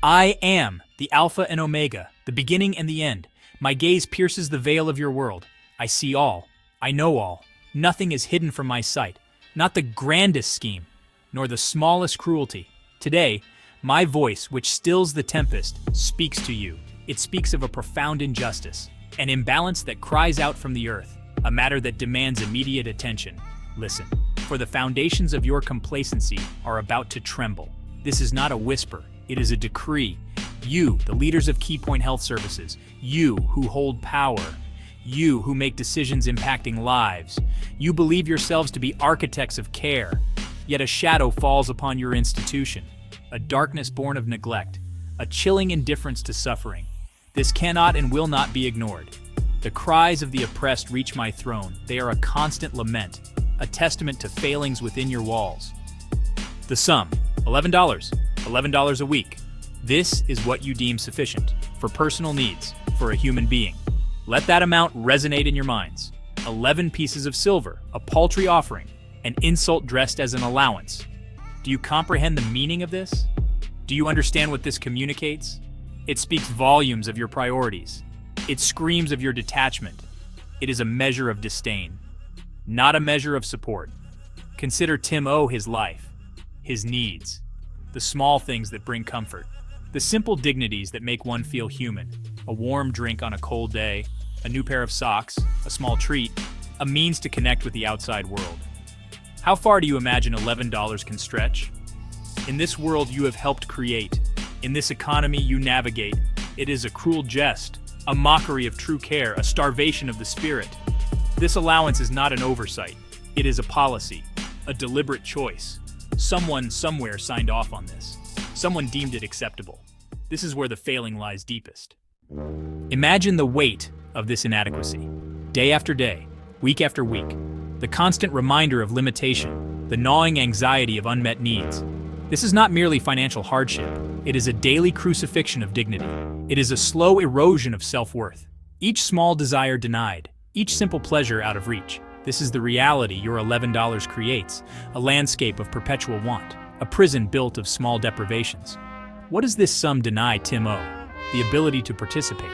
I am the Alpha and Omega, the beginning and the end. My gaze pierces the veil of your world. I see all. I know all. Nothing is hidden from my sight. Not the grandest scheme, nor the smallest cruelty. Today, my voice, which stills the tempest, speaks to you. It speaks of a profound injustice, an imbalance that cries out from the earth, a matter that demands immediate attention. Listen, for the foundations of your complacency are about to tremble. This is not a whisper, it is a decree. You, the leaders of Key Point Health Services, you who hold power, you who make decisions impacting lives, you believe yourselves to be architects of care, yet a shadow falls upon your institution, a darkness born of neglect, a chilling indifference to suffering. This cannot and will not be ignored. The cries of the oppressed reach my throne. They are a constant lament, a testament to failings within your walls. The sum, $11, $11 a week. This is what you deem sufficient for personal needs for a human being. Let that amount resonate in your minds. 11 pieces of silver, a paltry offering, an insult dressed as an allowance. Do you comprehend the meaning of this? Do you understand what this communicates? It speaks volumes of your priorities. It screams of your detachment. It is a measure of disdain, not a measure of support. Consider Tim O. his life, his needs, the small things that bring comfort, the simple dignities that make one feel human. A warm drink on a cold day, a new pair of socks, a small treat, a means to connect with the outside world. How far do you imagine $11 can stretch? In this world you have helped create, in this economy you navigate, it is a cruel jest, a mockery of true care, a starvation of the spirit. This allowance is not an oversight. It is a policy, a deliberate choice. Someone somewhere signed off on this. Someone deemed it acceptable. This is where the failing lies deepest. Imagine the weight of this inadequacy. Day after day, week after week, the constant reminder of limitation, the gnawing anxiety of unmet needs. This is not merely financial hardship. It is a daily crucifixion of dignity. It is a slow erosion of self-worth. Each small desire denied, each simple pleasure out of reach. This is the reality your $11 creates, a landscape of perpetual want, a prison built of small deprivations. What does this sum deny Tim O? The ability to participate,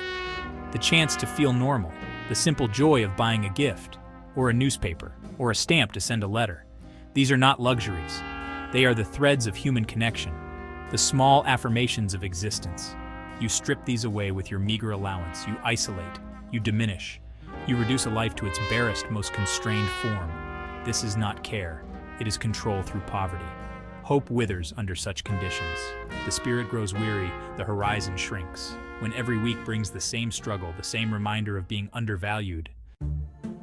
the chance to feel normal, the simple joy of buying a gift, or a newspaper, or a stamp to send a letter. These are not luxuries. They are the threads of human connection, the small affirmations of existence. You strip these away with your meager allowance. You isolate, you diminish, you reduce a life to its barest, most constrained form. This is not care. It is control through poverty. Hope withers under such conditions. The spirit grows weary, the horizon shrinks. When every week brings the same struggle, the same reminder of being undervalued.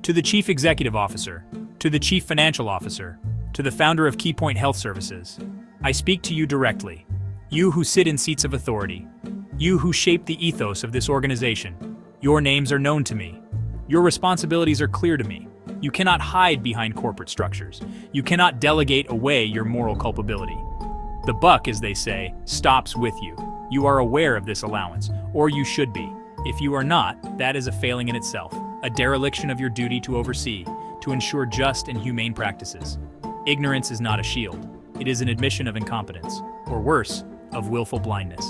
To the Chief Executive Officer, to the Chief Financial Officer, to the founder of Key Point Health Services, I speak to you directly. You who sit in seats of authority. You who shape the ethos of this organization. Your names are known to me. Your responsibilities are clear to me. You cannot hide behind corporate structures. You cannot delegate away your moral culpability. The buck, as they say, stops with you. You are aware of this allowance, or you should be. If you are not, that is a failing in itself, a dereliction of your duty to oversee, to ensure just and humane practices. Ignorance is not a shield. It is an admission of incompetence, or worse, of willful blindness.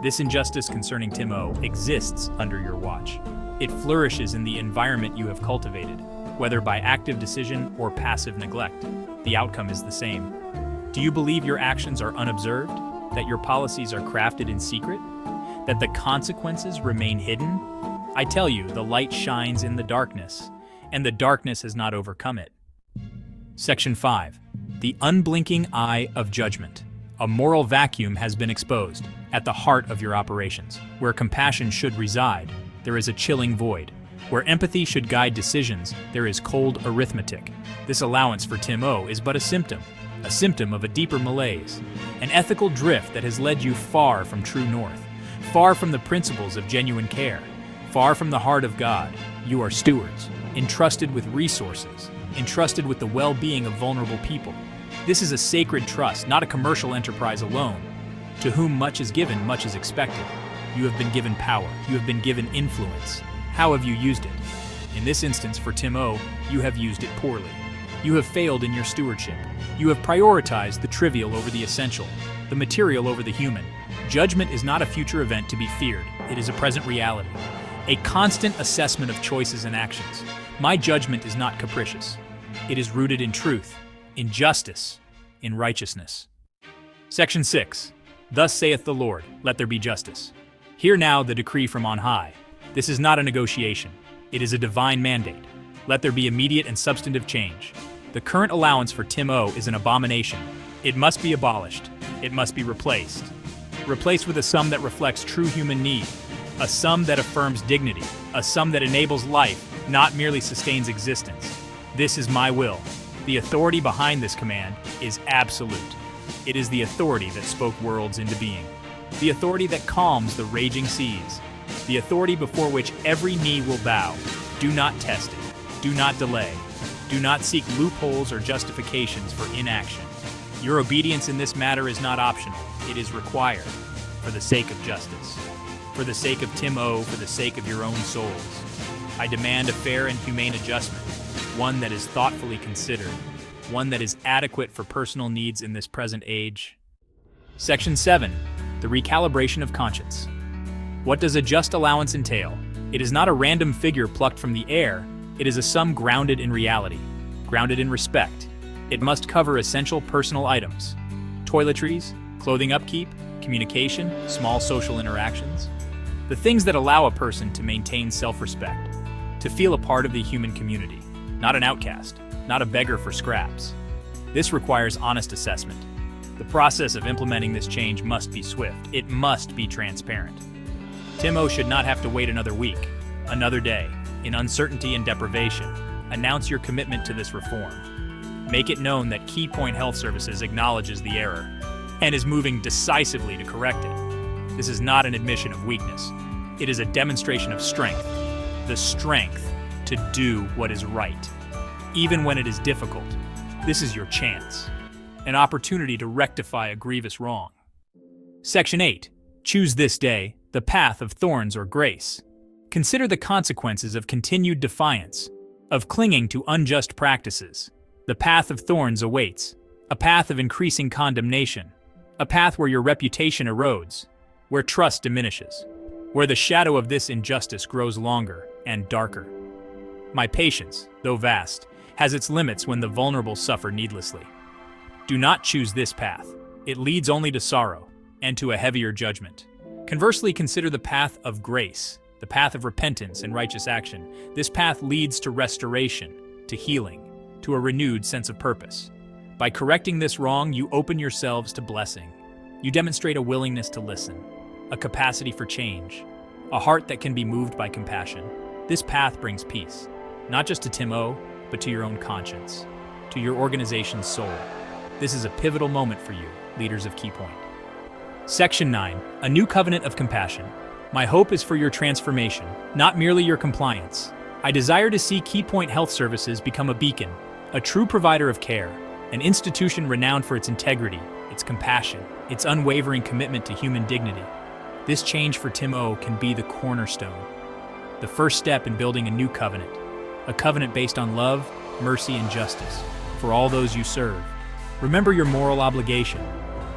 This injustice concerning Tim O exists under your watch. It flourishes in the environment you have cultivated, whether by active decision or passive neglect. The outcome is the same. Do you believe your actions are unobserved? That your policies are crafted in secret? That the consequences remain hidden? I tell you, the light shines in the darkness, and the darkness has not overcome it. Section 5. The unblinking eye of judgment. A moral vacuum has been exposed. At the heart of your operations, where compassion should reside, there is a chilling void. Where empathy should guide decisions, there is cold arithmetic. This allowance for Tim O is but a symptom of a deeper malaise, an ethical drift that has led you far from true north, far from the principles of genuine care, far from the heart of God. You are stewards, entrusted with resources, entrusted with the well-being of vulnerable people. This is a sacred trust, not a commercial enterprise alone. To whom much is given, much is expected. You have been given power. You have been given influence. How have you used it? In this instance, for Tim O, you have used it poorly. You have failed in your stewardship. You have prioritized the trivial over the essential, the material over the human, Judgment is not a future event to be feared. It is a present reality. A constant assessment of choices and actions. My judgment is not capricious. It is rooted in truth, in justice, in righteousness. Section 6. Thus saith the Lord, let there be justice. Hear now the decree from on high. This is not a negotiation. It is a divine mandate. Let there be immediate and substantive change. The current allowance for Tim O is an abomination. It must be abolished. It must be replaced. Replaced with a sum that reflects true human need. A sum that affirms dignity. A sum that enables life, not merely sustains existence. This is my will. The authority behind this command is absolute. It is the authority that spoke worlds into being. The authority that calms the raging seas. The authority before which every knee will bow. Do not test it. Do not delay. Do not seek loopholes or justifications for inaction. Your obedience in this matter is not optional. It is required for the sake of justice. For the sake of Tim O, for the sake of your own souls. I demand a fair and humane adjustment, one that is thoughtfully considered, one that is adequate for personal needs in this present age. Section 7. The recalibration of conscience. What does a just allowance entail? It is not a random figure plucked from the air. It is a sum grounded in reality, grounded in respect. It must cover essential personal items, toiletries, clothing upkeep, communication, small social interactions, the things that allow a person to maintain self-respect, to feel a part of the human community, not an outcast, not a beggar for scraps. This requires honest assessment. The process of implementing this change must be swift. It must be transparent. Tim O should not have to wait another week, another day, in uncertainty and deprivation. Announce your commitment to this reform. Make it known that Key Point Health Services acknowledges the error and is moving decisively to correct it. This is not an admission of weakness. It is a demonstration of strength. The strength to do what is right. Even when it is difficult, this is your chance. An opportunity to rectify a grievous wrong. Section 8. Choose this day the path of thorns or grace. Consider the consequences of continued defiance, of clinging to unjust practices. The path of thorns awaits, a path of increasing condemnation, a path where your reputation erodes, where trust diminishes, where the shadow of this injustice grows longer and darker. My patience, though vast, has its limits when the vulnerable suffer needlessly. Do not choose this path. It leads only to sorrow and to a heavier judgment. Conversely, consider the path of grace, the path of repentance and righteous action. This path leads to restoration, to healing, to a renewed sense of purpose. By correcting this wrong, you open yourselves to blessing. You demonstrate a willingness to listen, a capacity for change, a heart that can be moved by compassion. This path brings peace, not just to Tim O, but to your own conscience, to your organization's soul. This is a pivotal moment for you, leaders of Key Point. Section 9. A new covenant of compassion. My hope is for your transformation, not merely your compliance. I desire to see Key Point Health Services become a beacon, a true provider of care, an institution renowned for its integrity, its compassion, its unwavering commitment to human dignity. This change for Tim O can be the cornerstone, the first step in building a new covenant, a covenant based on love, mercy, and justice for all those you serve. Remember your moral obligation.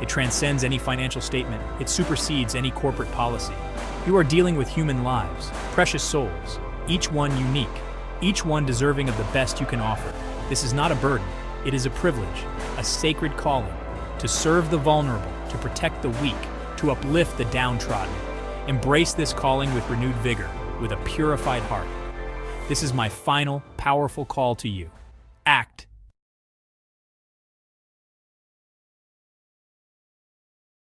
It transcends any financial statement. It supersedes any corporate policy. You are dealing with human lives, precious souls, each one unique, each one deserving of the best you can offer. This is not a burden. It is a privilege, a sacred calling, to serve the vulnerable, to protect the weak, to uplift the downtrodden. Embrace this calling with renewed vigor, with a purified heart. This is my final, powerful call to you. Act